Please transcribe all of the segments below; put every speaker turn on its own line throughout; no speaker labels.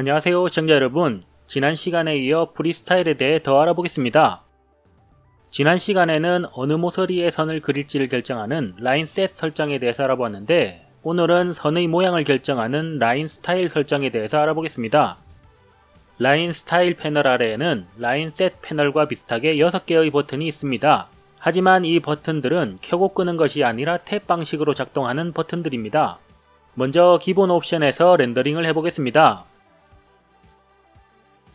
안녕하세요 시청자 여러분, 지난 시간에 이어 프리스타일에 대해 더 알아보겠습니다. 지난 시간에는 어느 모서리에 선을 그릴지를 결정하는 라인 셋 설정에 대해서 알아보았는데, 오늘은 선의 모양을 결정하는 라인 스타일 설정에 대해서 알아보겠습니다. 라인 스타일 패널 아래에는 라인 셋 패널과 비슷하게 6개의 버튼이 있습니다. 하지만 이 버튼들은 켜고 끄는 것이 아니라 탭 방식으로 작동하는 버튼들입니다. 먼저 기본 옵션에서 렌더링을 해보겠습니다.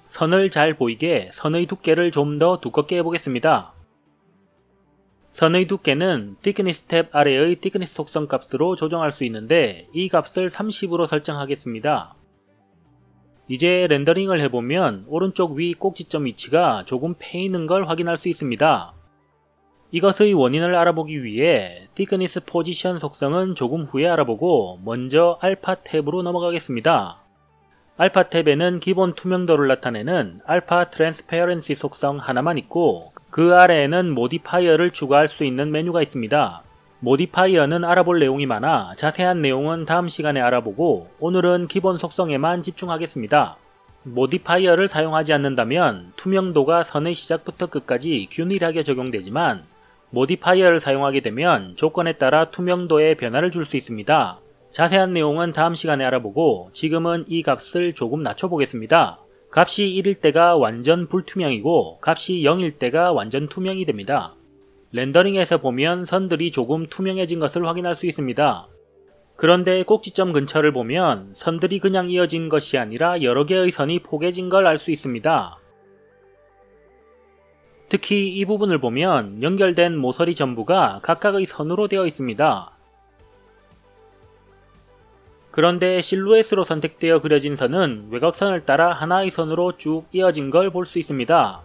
선을 잘 보이게 선의 두께를 좀 더 두껍게 해보겠습니다. 선의 두께는 thickness 탭 아래의 thickness 속성 값으로 조정할 수 있는데, 이 값을 30으로 설정하겠습니다. 이제 렌더링을 해보면 오른쪽 위 꼭지점 위치가 조금 패이는 걸 확인할 수 있습니다. 이것의 원인을 알아보기 위해 thickness position 속성은 조금 후에 알아보고, 먼저 알파 탭으로 넘어가겠습니다. 알파 탭에는 기본 투명도를 나타내는 알파 트랜스페어런시 속성 하나만 있고, 그 아래에는 모디파이어를 추가할 수 있는 메뉴가 있습니다. 모디파이어는 알아볼 내용이 많아 자세한 내용은 다음 시간에 알아보고, 오늘은 기본 속성에만 집중하겠습니다. 모디파이어를 사용하지 않는다면 투명도가 선의 시작부터 끝까지 균일하게 적용되지만, 모디파이어를 사용하게 되면 조건에 따라 투명도에 변화를 줄 수 있습니다. 자세한 내용은 다음 시간에 알아보고, 지금은 이 값을 조금 낮춰보겠습니다. 값이 1일 때가 완전 불투명이고 값이 0일 때가 완전 투명이 됩니다. 렌더링에서 보면 선들이 조금 투명해진 것을 확인할 수 있습니다. 그런데 꼭지점 근처를 보면 선들이 그냥 이어진 것이 아니라 여러 개의 선이 포개진 걸 알 수 있습니다. 특히 이 부분을 보면 연결된 모서리 전부가 각각의 선으로 되어 있습니다. 그런데 실루엣으로 선택되어 그려진 선은 외곽선을 따라 하나의 선으로 쭉 이어진 걸 볼 수 있습니다.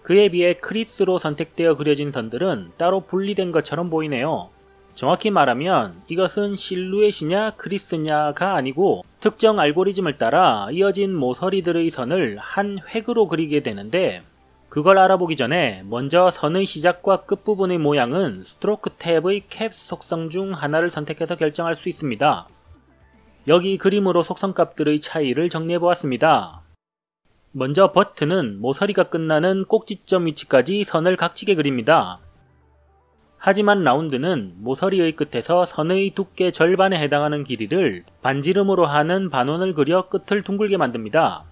그에 비해 크리스로 선택되어 그려진 선들은 따로 분리된 것처럼 보이네요. 정확히 말하면 이것은 실루엣이냐 크리스냐가 아니고, 특정 알고리즘을 따라 이어진 모서리들의 선을 한 획으로 그리게 되는데, 그걸 알아보기 전에 먼저 선의 시작과 끝부분의 모양은 스트로크 탭의 캡 속성 중 하나를 선택해서 결정할 수 있습니다. 여기 그림으로 속성값들의 차이를 정리해보았습니다. 먼저 버튼은 모서리가 끝나는 꼭지점 위치까지 선을 각지게 그립니다. 하지만 라운드는 모서리의 끝에서 선의 두께 절반에 해당하는 길이를 반지름으로 하는 반원을 그려 끝을 둥글게 만듭니다.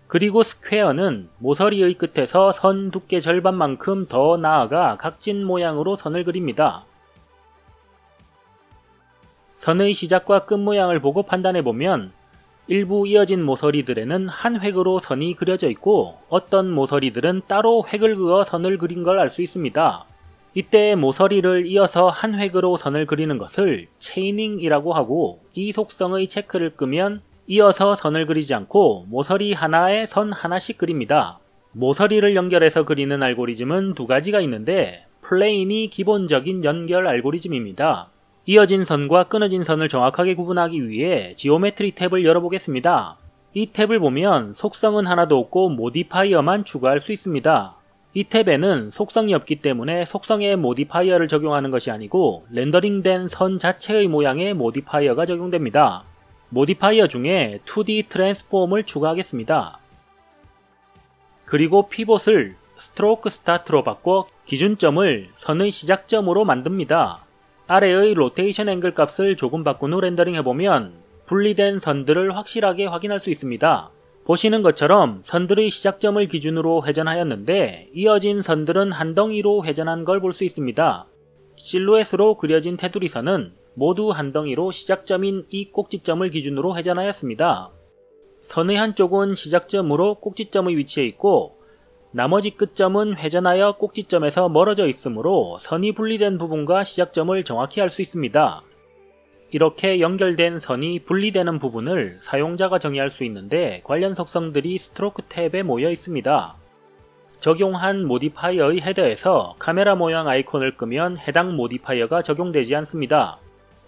그리고 스퀘어는 모서리의 끝에서 선 두께 절반만큼 더 나아가 각진 모양으로 선을 그립니다. 선의 시작과 끝 모양을 보고 판단해보면 일부 이어진 모서리들에는 한 획으로 선이 그려져 있고, 어떤 모서리들은 따로 획을 그어 선을 그린 걸 알 수 있습니다. 이때 모서리를 이어서 한 획으로 선을 그리는 것을 체이닝이라고 하고, 이 속성의 체크를 끄면 이어서 선을 그리지 않고 모서리 하나에 선 하나씩 그립니다. 모서리를 연결해서 그리는 알고리즘은 두 가지가 있는데, 플레인이 기본적인 연결 알고리즘입니다. 이어진 선과 끊어진 선을 정확하게 구분하기 위해 지오메트리 탭을 열어보겠습니다. 이 탭을 보면 속성은 하나도 없고 모디파이어만 추가할 수 있습니다. 이 탭에는 속성이 없기 때문에 속성에 모디파이어를 적용하는 것이 아니고, 렌더링된 선 자체의 모양에 모디파이어가 적용됩니다. 모디파이어 중에 2D 트랜스폼을 추가하겠습니다. 그리고 피봇을 스트로크 스타트로 바꿔 기준점을 선의 시작점으로 만듭니다. 아래의 로테이션 앵글 값을 조금 바꾼 후 렌더링 해보면 분리된 선들을 확실하게 확인할 수 있습니다. 보시는 것처럼 선들의 시작점을 기준으로 회전하였는데, 이어진 선들은 한 덩이로 회전한 걸 볼 수 있습니다. 실루엣으로 그려진 테두리 선은 모두 한 덩이로 시작점인 이 꼭지점을 기준으로 회전하였습니다. 선의 한쪽은 시작점으로 꼭지점의 위치에 있고, 나머지 끝점은 회전하여 꼭지점에서 멀어져 있으므로 선이 분리된 부분과 시작점을 정확히 알 수 있습니다. 이렇게 연결된 선이 분리되는 부분을 사용자가 정의할 수 있는데, 관련 속성들이 스트로크 탭에 모여 있습니다. 적용한 모디파이어의 헤더에서 카메라 모양 아이콘을 끄면 해당 모디파이어가 적용되지 않습니다.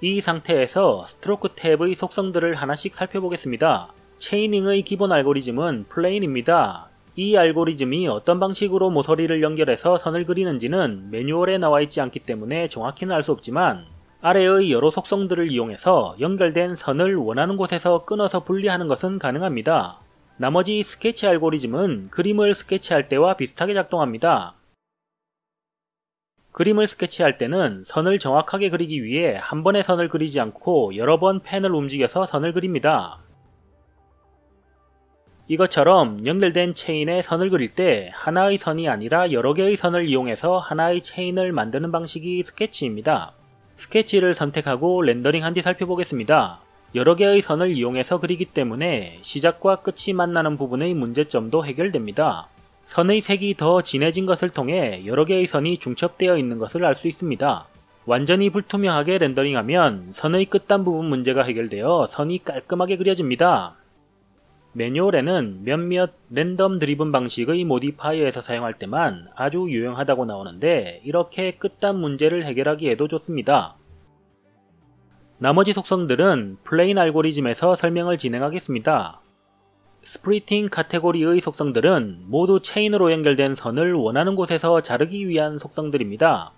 이 상태에서 스트로크 탭의 속성들을 하나씩 살펴보겠습니다. 체이닝의 기본 알고리즘은 플레인입니다. 이 알고리즘이 어떤 방식으로 모서리를 연결해서 선을 그리는지는 매뉴얼에 나와 있지 않기 때문에 정확히는 알 수 없지만, 아래의 여러 속성들을 이용해서 연결된 선을 원하는 곳에서 끊어서 분리하는 것은 가능합니다. 나머지 스케치 알고리즘은 그림을 스케치할 때와 비슷하게 작동합니다. 그림을 스케치할 때는 선을 정확하게 그리기 위해 한 번에 선을 그리지 않고 여러 번 펜을 움직여서 선을 그립니다. 이것처럼 연결된 체인에 선을 그릴 때 하나의 선이 아니라 여러 개의 선을 이용해서 하나의 체인을 만드는 방식이 스케치입니다. 스케치를 선택하고 렌더링한 뒤 살펴보겠습니다. 여러 개의 선을 이용해서 그리기 때문에 시작과 끝이 만나는 부분의 문제점도 해결됩니다. 선의 색이 더 진해진 것을 통해 여러 개의 선이 중첩되어 있는 것을 알 수 있습니다. 완전히 불투명하게 렌더링하면 선의 끝단 부분 문제가 해결되어 선이 깔끔하게 그려집니다. 매뉴얼에는 몇몇 랜덤 드리븐 방식의 모디파이어에서 사용할 때만 아주 유용하다고 나오는데 이렇게 끝단 문제를 해결하기에도 좋습니다. 나머지 속성들은 플레인 알고리즘에서 설명을 진행하겠습니다. 스플리팅 카테고리의 속성들은 모두 체인으로 연결된 선을 원하는 곳에서 자르기 위한 속성들입니다.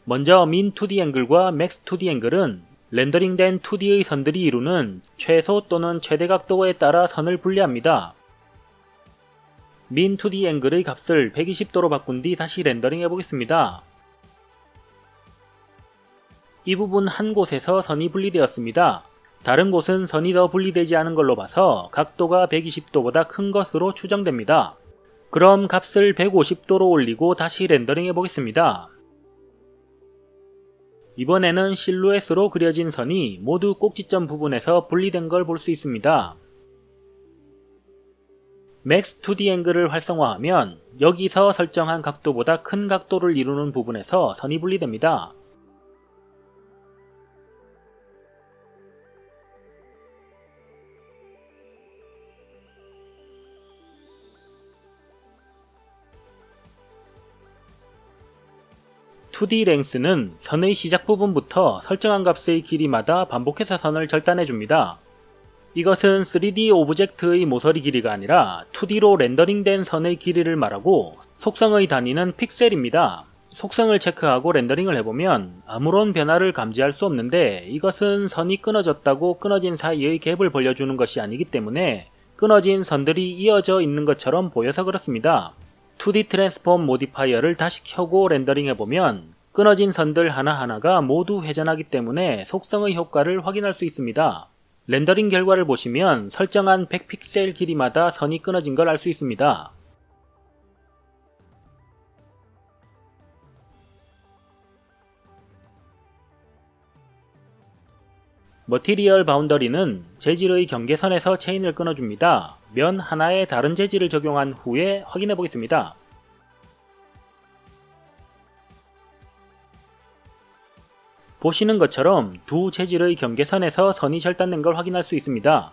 먼저 min 2D 앵글과 max 2D 앵글은 렌더링된 2D의 선들이 이루는 최소 또는 최대 각도에 따라 선을 분리합니다. min 2D 앵글의 값을 120도로 바꾼 뒤 다시 렌더링 해보겠습니다. 이 부분 한 곳에서 선이 분리되었습니다. 다른 곳은 선이 더 분리되지 않은 걸로 봐서 각도가 120도보다 큰 것으로 추정됩니다. 그럼 값을 150도로 올리고 다시 렌더링 해보겠습니다. 이번에는 실루엣으로 그려진 선이 모두 꼭지점 부분에서 분리된 걸 볼 수 있습니다. Max 2D 앵글을 활성화하면 여기서 설정한 각도보다 큰 각도를 이루는 부분에서 선이 분리됩니다. (2D) 랭스는 선의 시작 부분부터 설정한 값의 길이마다 반복해서 선을 절단해줍니다. 이것은 3D 오브젝트의 모서리 길이가 아니라 2D로 렌더링된 선의 길이를 말하고 속성의 단위는 픽셀입니다. 속성을 체크하고 렌더링을 해보면 아무런 변화를 감지할 수 없는데 이것은 선이 끊어졌다고 끊어진 사이의 갭을 벌려주는 것이 아니기 때문에 끊어진 선들이 이어져 있는 것처럼 보여서 그렇습니다. 2D 트랜스폼 모디파이어를 다시 켜고 렌더링 해보면 끊어진 선들 하나하나가 모두 회전하기 때문에 속성의 효과를 확인할 수 있습니다. 렌더링 결과를 보시면 설정한 100픽셀 길이마다 선이 끊어진 걸 알 수 있습니다. 머티리얼 바운더리는 재질의 경계선에서 체인을 끊어줍니다. 면 하나에 다른 재질을 적용한 후에 확인해 보겠습니다. 보시는 것처럼 두 재질의 경계선에서 선이 절단된 걸 확인할 수 있습니다.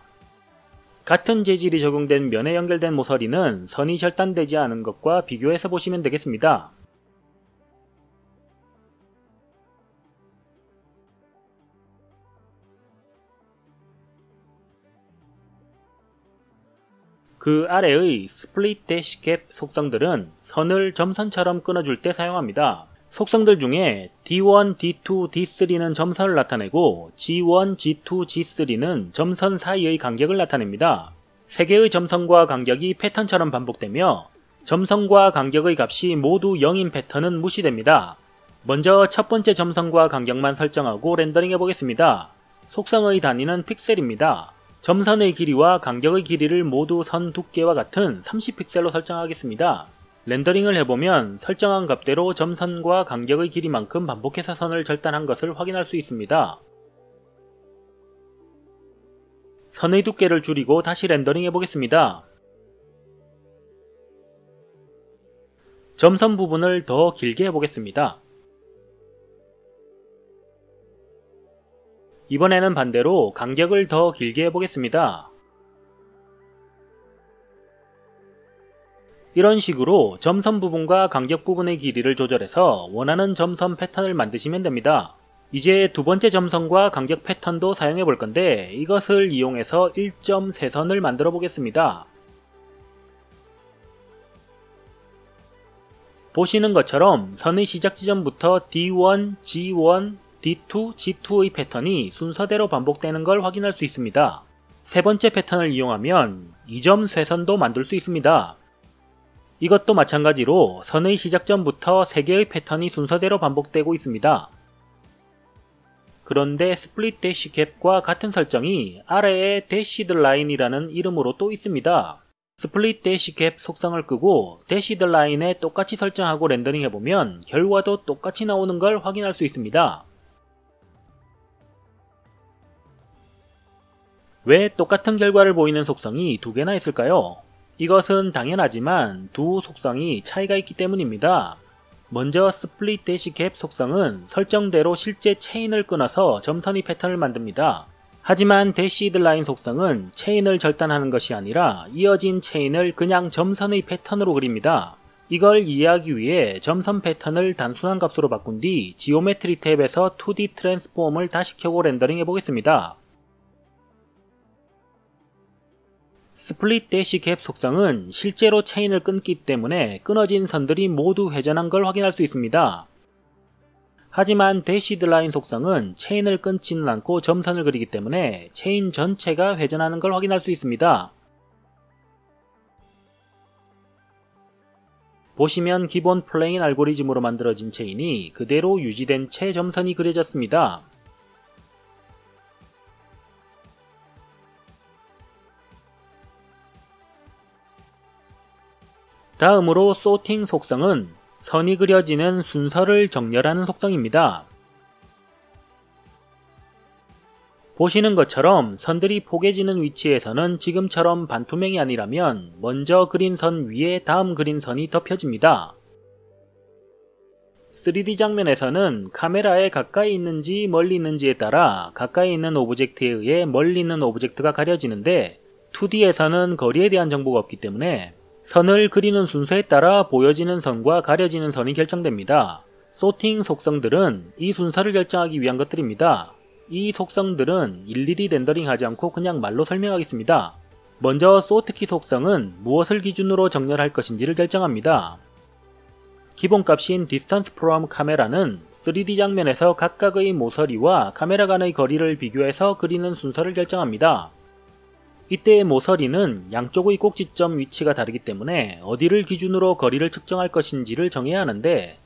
같은 재질이 적용된 면에 연결된 모서리는 선이 절단되지 않은 것과 비교해서 보시면 되겠습니다. 그 아래의 스플릿 대시 갭 속성들은 선을 점선처럼 끊어줄 때 사용합니다. 속성들 중에 D1, D2, D3는 점선을 나타내고 G1, G2, G3는 점선 사이의 간격을 나타냅니다. 세 개의 점선과 간격이 패턴처럼 반복되며 점선과 간격의 값이 모두 0인 패턴은 무시됩니다. 먼저 첫 번째 점선과 간격만 설정하고 렌더링 해보겠습니다. 속성의 단위는 픽셀입니다. 점선의 길이와 간격의 길이를 모두 선 두께와 같은 30픽셀로 설정하겠습니다. 렌더링을 해보면 설정한 값대로 점선과 간격의 길이만큼 반복해서 선을 절단한 것을 확인할 수 있습니다. 선의 두께를 줄이고 다시 렌더링 해보겠습니다. 점선 부분을 더 길게 해보겠습니다. 이번에는 반대로 간격을 더 길게 해보겠습니다. 이런 식으로 점선 부분과 간격 부분의 길이를 조절해서 원하는 점선 패턴을 만드시면 됩니다. 이제 두 번째 점선과 간격 패턴도 사용해 볼 건데 이것을 이용해서 1.3선을 만들어 보겠습니다. 보시는 것처럼 선의 시작 지점부터 D1, G1, D2, G2의 패턴이 순서대로 반복되는 걸 확인할 수 있습니다. 세 번째 패턴을 이용하면 2점 쇄선도 만들 수 있습니다. 이것도 마찬가지로 선의 시작점부터 3개의 패턴이 순서대로 반복되고 있습니다. 그런데 스플릿 대시 갭과 같은 설정이 아래에 대시드 라인이라는 이름으로 또 있습니다. 스플릿 대시 갭 속성을 끄고 대시드 라인에 똑같이 설정하고 렌더링 해보면 결과도 똑같이 나오는 걸 확인할 수 있습니다. 왜 똑같은 결과를 보이는 속성이 두 개나 있을까요? 이것은 당연하지만 두 속성이 차이가 있기 때문입니다. 먼저 스플릿 대시 갭 속성은 설정대로 실제 체인을 끊어서 점선의 패턴을 만듭니다. 하지만 대시드 라인 속성은 체인을 절단하는 것이 아니라 이어진 체인을 그냥 점선의 패턴으로 그립니다. 이걸 이해하기 위해 점선 패턴을 단순한 값으로 바꾼 뒤 지오메트리 탭에서 2D 트랜스폼을 다시 켜고 렌더링 해보겠습니다. 스플릿 대시 갭 속성은 실제로 체인을 끊기 때문에 끊어진 선들이 모두 회전한 걸 확인할 수 있습니다. 하지만 대시드 라인 속성은 체인을 끊지는 않고 점선을 그리기 때문에 체인 전체가 회전하는 걸 확인할 수 있습니다. 보시면 기본 플레인 알고리즘으로 만들어진 체인이 그대로 유지된 채 점선이 그려졌습니다. 다음으로 소팅 속성은 선이 그려지는 순서를 정렬하는 속성입니다. 보시는 것처럼 선들이 포개지는 위치에서는 지금처럼 반투명이 아니라면 먼저 그린 선 위에 다음 그린 선이 덮여집니다. 3D 장면에서는 카메라에 가까이 있는지 멀리 있는지에 따라 가까이 있는 오브젝트에 의해 멀리 있는 오브젝트가 가려지는데 2D에서는 거리에 대한 정보가 없기 때문에 선을 그리는 순서에 따라 보여지는 선과 가려지는 선이 결정됩니다. 소팅 속성들은 이 순서를 결정하기 위한 것들입니다. 이 속성들은 일일이 렌더링하지 않고 그냥 말로 설명하겠습니다. 먼저 소트키 속성은 무엇을 기준으로 정렬할 것인지를 결정합니다. 기본값인 distance from camera는 3D 장면에서 각각의 모서리와 카메라 간의 거리를 비교해서 그리는 순서를 결정합니다. 이때의 모서리는 양쪽의 꼭지점 위치가 다르기 때문에 어디를 기준으로 거리를 측정할 것인지를 정해야 하는데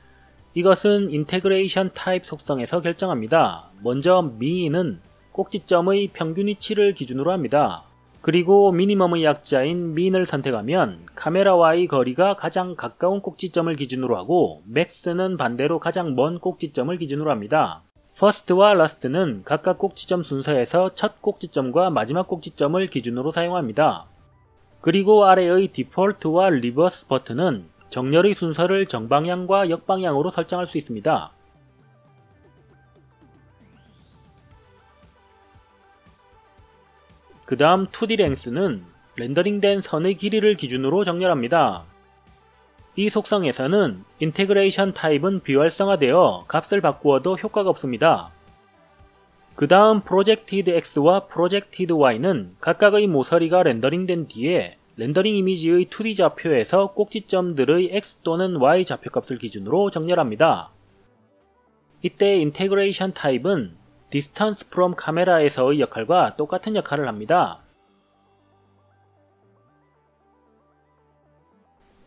이것은 인테그레이션 타입 속성에서 결정합니다. 먼저 미는 꼭지점의 평균 위치를 기준으로 합니다. 그리고 미니멈의 약자인 민을 선택하면 카메라와의 거리가 가장 가까운 꼭지점을 기준으로 하고 맥스는 반대로 가장 먼 꼭지점을 기준으로 합니다. 퍼스트와 라스트는 각각 꼭지점 순서에서 첫 꼭지점과 마지막 꼭지점을 기준으로 사용합니다. 그리고 아래의 디폴트와 리버스 버튼은 정렬의 순서를 정방향과 역방향으로 설정할 수 있습니다. 그 다음 2D 랭스는 렌더링된 선의 길이를 기준으로 정렬합니다. 이 속성에서는 인테그레이션 타입은 비활성화되어 값을 바꾸어도 효과가 없습니다. 그 다음 프로젝티드 X와 프로젝티드 Y는 각각의 모서리가 렌더링된 뒤에 렌더링 이미지의 2D 좌표에서 꼭지점들의 X 또는 Y 좌표값을 기준으로 정렬합니다. 이때 인테그레이션 타입은 Distance from Camera에서의 역할과 똑같은 역할을 합니다.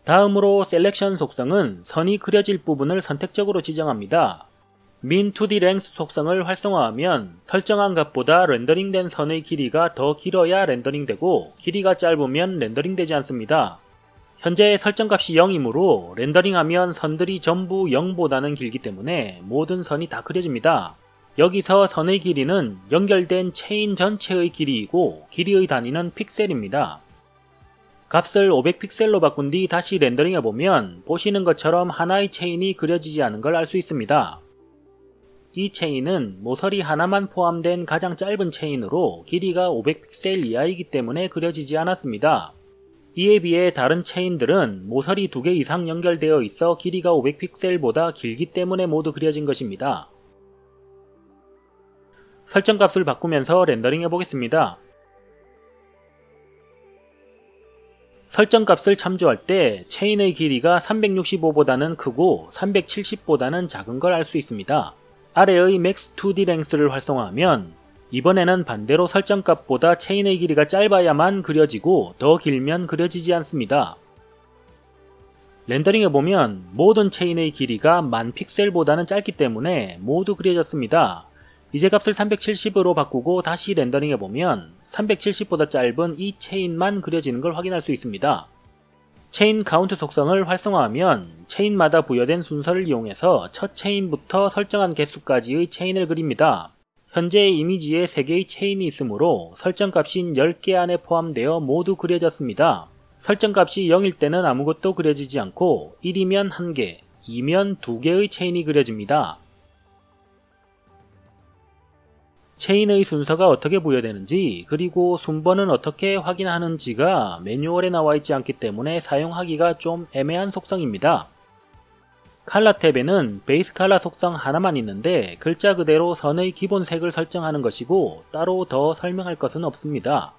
다음으로 셀렉션 속성은 선이 그려질 부분을 선택적으로 지정합니다. min 2D length 속성을 활성화하면 설정한 값보다 렌더링된 선의 길이가 더 길어야 렌더링되고 길이가 짧으면 렌더링되지 않습니다. 현재 설정값이 0이므로 렌더링하면 선들이 전부 0보다는 길기 때문에 모든 선이 다 그려집니다. 여기서 선의 길이는 연결된 체인 전체의 길이이고 길이의 단위는 픽셀입니다. 값을 500픽셀로 바꾼 뒤 다시 렌더링 해보면 보시는 것처럼 하나의 체인이 그려지지 않은 걸 알 수 있습니다. 이 체인은 모서리 하나만 포함된 가장 짧은 체인으로 길이가 500픽셀 이하이기 때문에 그려지지 않았습니다. 이에 비해 다른 체인들은 모서리 2개 이상 연결되어 있어 길이가 500픽셀보다 길기 때문에 모두 그려진 것입니다. 설정값을 바꾸면서 렌더링 해보겠습니다. 설정값을 참조할 때 체인의 길이가 365보다는 크고 370보다는 작은 걸 알 수 있습니다. 아래의 max 2D length를 활성화하면 이번에는 반대로 설정값보다 체인의 길이가 짧아야만 그려지고 더 길면 그려지지 않습니다. 렌더링해보면 모든 체인의 길이가 1000 픽셀보다는 짧기 때문에 모두 그려졌습니다. 이제 값을 370으로 바꾸고 다시 렌더링해보면 370보다 짧은 이 체인만 그려지는 걸 확인할 수 있습니다. 체인 카운트 속성을 활성화하면 체인마다 부여된 순서를 이용해서 첫 체인부터 설정한 개수까지의 체인을 그립니다. 현재 이미지에 3개의 체인이 있으므로 설정값인 10개 안에 포함되어 모두 그려졌습니다. 설정값이 0일 때는 아무것도 그려지지 않고 1이면 1개, 2면 2개의 체인이 그려집니다. 체인의 순서가 어떻게 부여되는지 그리고 순번은 어떻게 확인하는지가 매뉴얼에 나와 있지 않기 때문에 사용하기가 좀 애매한 속성입니다. 칼라 탭에는 베이스 칼라 속성 하나만 있는데 글자 그대로 선의 기본 색을 설정하는 것이고 따로 더 설명할 것은 없습니다.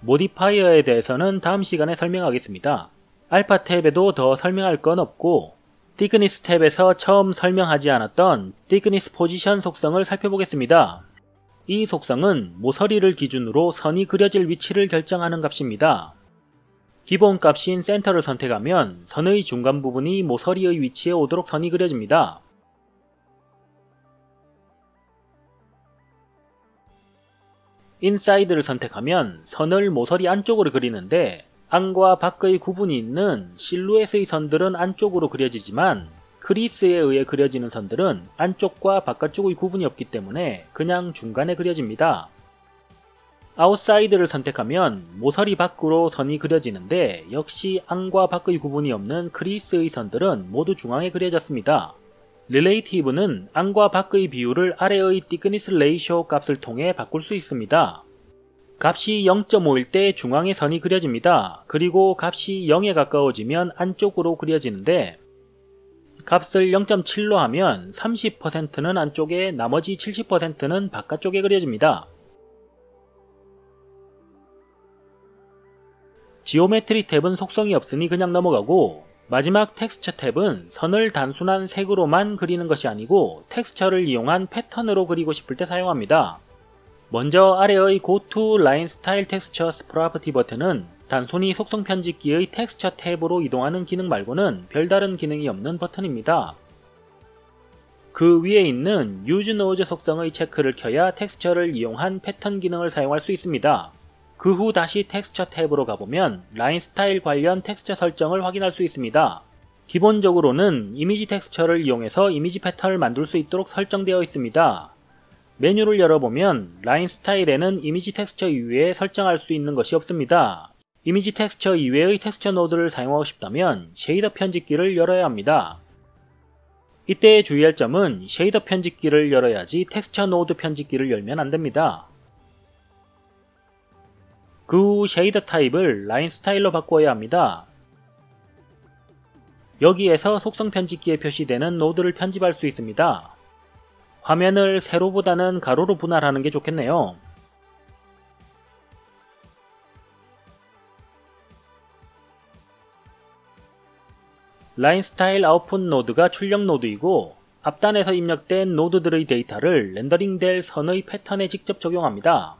모디파이어에 대해서는 다음 시간에 설명하겠습니다. 알파 탭에도 더 설명할 건 없고 thickness 탭에서 처음 설명하지 않았던 thickness position 속성을 살펴보겠습니다. 이 속성은 모서리를 기준으로 선이 그려질 위치를 결정하는 값입니다. 기본 값인 센터를 선택하면 선의 중간 부분이 모서리의 위치에 오도록 선이 그려집니다. 인사이드를 선택하면 선을 모서리 안쪽으로 그리는데 안과 밖의 구분이 있는 실루엣의 선들은 안쪽으로 그려지지만 크리스에 의해 그려지는 선들은 안쪽과 바깥쪽의 구분이 없기 때문에 그냥 중간에 그려집니다. 아웃사이드를 선택하면 모서리 밖으로 선이 그려지는데 역시 안과 밖의 구분이 없는 크리스의 선들은 모두 중앙에 그려졌습니다. 릴레이티브는 안과 밖의 비율을 아래의 thickness ratio 값을 통해 바꿀 수 있습니다. 값이 0.5일 때 중앙에 선이 그려집니다. 그리고 값이 0에 가까워지면 안쪽으로 그려지는데 값을 0.7로 하면 30%는 안쪽에 나머지 70%는 바깥쪽에 그려집니다. 지오메트리 탭은 속성이 없으니 그냥 넘어가고 마지막 텍스처 탭은 선을 단순한 색으로만 그리는 것이 아니고 텍스처를 이용한 패턴으로 그리고 싶을 때 사용합니다. 먼저 아래의 Go to Line Style Textures Property 버튼은 단순히 속성 편집기의 텍스처 탭으로 이동하는 기능 말고는 별다른 기능이 없는 버튼입니다. 그 위에 있는 Use Node 속성의 체크를 켜야 텍스처를 이용한 패턴 기능을 사용할 수 있습니다. 그 후 다시 텍스처 탭으로 가보면 라인 스타일 관련 텍스처 설정을 확인할 수 있습니다. 기본적으로는 이미지 텍스처를 이용해서 이미지 패턴을 만들 수 있도록 설정되어 있습니다. 메뉴를 열어보면 라인 스타일에는 이미지 텍스처 이외에 설정할 수 있는 것이 없습니다. 이미지 텍스처 이외의 텍스처 노드를 사용하고 싶다면 쉐이더 편집기를 열어야 합니다. 이때 주의할 점은 쉐이더 편집기를 열어야지 텍스처 노드 편집기를 열면 안됩니다. 그 후 쉐이더 타입을 라인 스타일로 바꿔야 합니다. 여기에서 속성 편집기에 표시되는 노드를 편집할 수 있습니다. 화면을 세로보다는 가로로 분할하는 게 좋겠네요. 라인 스타일 아웃풋 노드가 출력 노드이고 앞단에서 입력된 노드들의 데이터를 렌더링될 선의 패턴에 직접 적용합니다.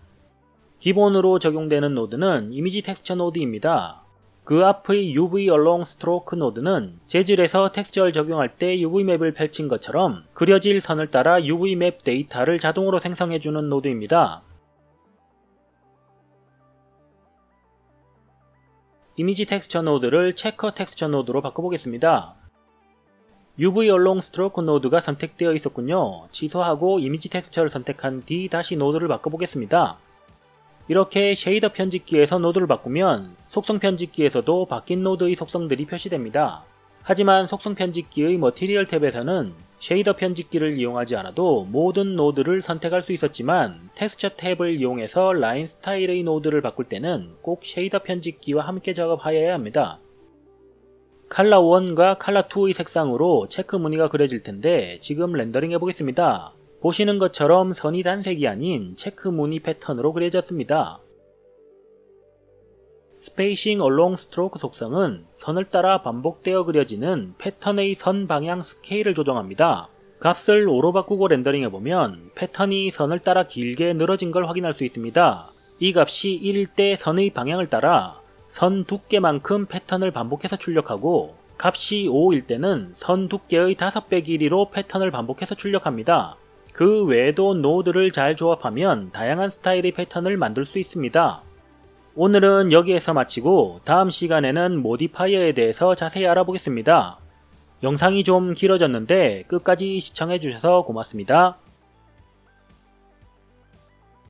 기본으로 적용되는 노드는 이미지 텍스처 노드입니다. 그 앞의 UV Along Stroke 노드는 재질에서 텍스처를 적용할 때 UV맵을 펼친 것처럼 그려질 선을 따라 UV맵 데이터를 자동으로 생성해주는 노드입니다. 이미지 텍스처 노드를 체커 텍스처 노드로 바꿔보겠습니다. UV Along Stroke 노드가 선택되어 있었군요. 취소하고 이미지 텍스처를 선택한 뒤 다시 노드를 바꿔보겠습니다. 이렇게 쉐이더 편집기에서 노드를 바꾸면 속성 편집기에서도 바뀐 노드의 속성들이 표시됩니다. 하지만 속성 편집기의 머티리얼 탭에서는 쉐이더 편집기를 이용하지 않아도 모든 노드를 선택할 수 있었지만 텍스처 탭을 이용해서 라인 스타일의 노드를 바꿀 때는 꼭 쉐이더 편집기와 함께 작업하여야 합니다. 칼라 1과 칼라 2의 색상으로 체크 무늬가 그려질 텐데 지금 렌더링 해보겠습니다. 보시는 것처럼 선이 단색이 아닌 체크 무늬 패턴으로 그려졌습니다. Spacing along stroke 속성은 선을 따라 반복되어 그려지는 패턴의 선 방향 스케일을 조정합니다. 값을 5로 바꾸고 렌더링해보면 패턴이 선을 따라 길게 늘어진 걸 확인할 수 있습니다. 이 값이 1일 때 선의 방향을 따라 선 두께만큼 패턴을 반복해서 출력하고 값이 5일 때는 선 두께의 5배 길이로 패턴을 반복해서 출력합니다. 그 외에도 노드를 잘 조합하면 다양한 스타일의 패턴을 만들 수 있습니다. 오늘은 여기에서 마치고 다음 시간에는 모디파이어에 대해서 자세히 알아보겠습니다. 영상이 좀 길어졌는데 끝까지 시청해주셔서 고맙습니다.